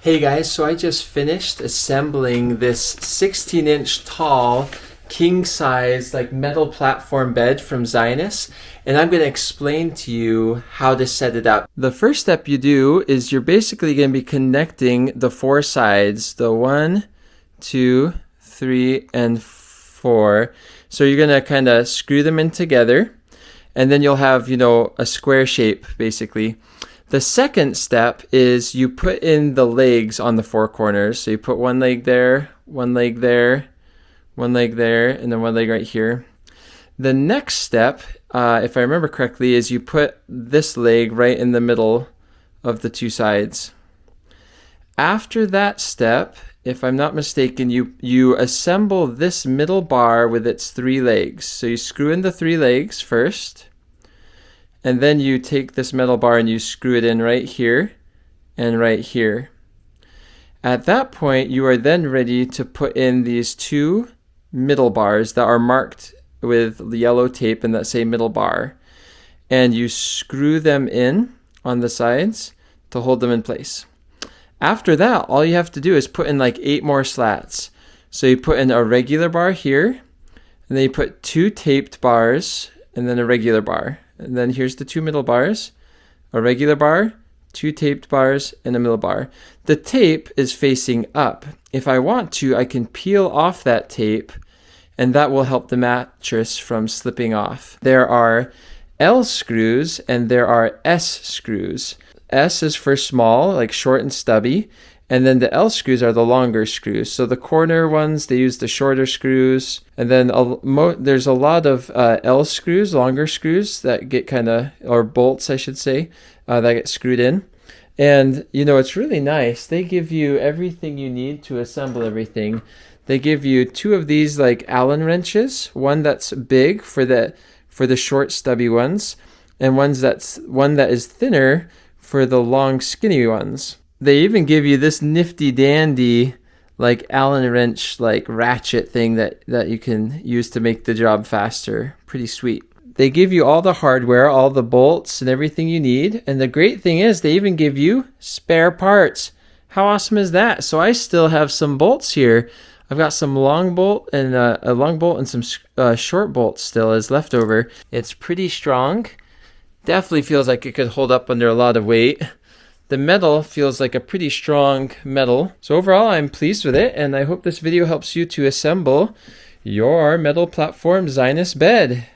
Hey guys, so I just finished assembling this 16-inch tall, king-size metal platform bed from Zinus, and I'm going to explain to you how to set it up. The first step you do is you're basically going to be connecting the four sides, the 1, 2, 3, and 4. So you're going to kind of screw them in together, and then you'll have, a square shape basically. The second step is you put in the legs on the four corners. So you put one leg there, one leg there, one leg there, and then one leg right here. The next step, if I remember correctly, is you put this leg right in the middle of the two sides. After that step, if I'm not mistaken, you assemble this middle bar with its three legs. So you screw in the three legs first. And then you take this metal bar and you screw it in right here and right here. At that point, you are then ready to put in these two middle bars that are marked with yellow tape in that same middle bar. And you screw them in on the sides to hold them in place. After that, all you have to do is put in 8 more slats. So you put in a regular bar here, and then you put 2 taped bars, and then a regular bar. And then here's the 2 middle bars, a regular bar, 2 taped bars, and a middle bar. The tape is facing up. If I want to, I can peel off that tape, and that will help the mattress from slipping off. There are L screws and there are S screws. S is for small, short and stubby, and then the L screws are the longer screws. So the corner ones, they use the shorter screws. And then there's a lot of L screws, longer screws that get or bolts I should say, that get screwed in. And it's really nice. They give you everything you need to assemble everything. They give you 2 of these Allen wrenches, one that's big for the short stubby ones, and one that is thinner for the long skinny ones. They even give you this nifty dandy Allen wrench ratchet thing that you can use to make the job faster. Pretty sweet. They give you all the hardware, all the bolts and everything you need. And the great thing is they even give you spare parts. How awesome is that? So I still have some bolts here. I've got some long bolt and a long bolt and some short bolts still as leftover. It's pretty strong. Definitely feels like it could hold up under a lot of weight. The metal feels like a pretty strong metal. So overall, I'm pleased with it, and I hope this video helps you to assemble your metal platform Zinus bed.